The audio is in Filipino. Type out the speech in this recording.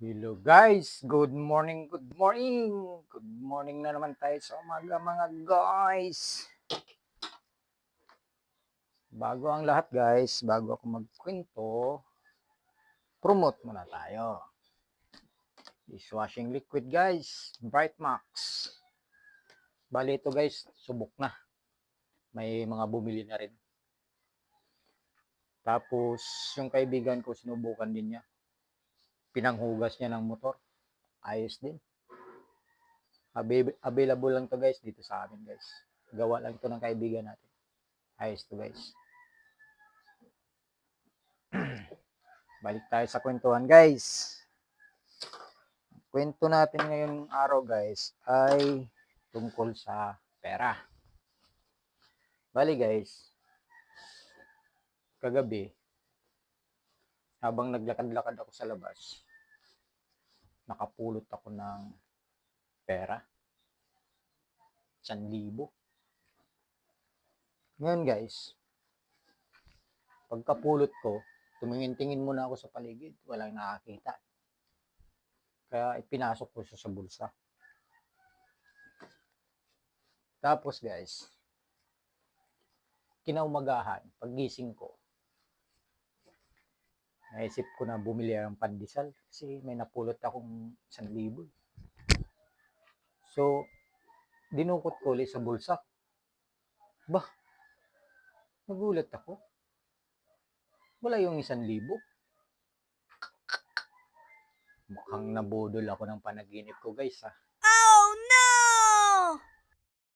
Hello guys, good morning, good morning. Good morning na naman tayo sa umaga mga guys. Bago ang lahat guys, bago ako magkwento, promote muna tayo. Dishwashing liquid guys, Bright Max. Bali ito guys, subok na. May mga bumili na rin. Tapos yung kaibigan ko sinubukan din niya. Pinanghugas niya ng motor. Ayos din. Available lang to guys dito sa amin guys. Gawa lang to ng kaibigan natin. Ayos to guys. Balik tayo sa kwentuhan guys. Kwento natin ngayong araw guys ay tungkol sa pera. Bali guys, kagabi habang naglakad-lakad ako sa labas, nakapulot ako ng pera. 1,000. Ngayon guys, pagkapulot ko, tumingin-tingin muna ako sa paligid, walang nakakita. Kaya ipinasok ko siya sa bulsa. Tapos guys, kinaumagahan, paggising ko, naisip ko na bumili ng pandesal kasi may napulot akong 1,000. So, dinukot ko ulit sa bulsa. Bah, nagulat ako. Wala yung 1,000. Mukhang nabudol ako ng panaginip ko guys ha.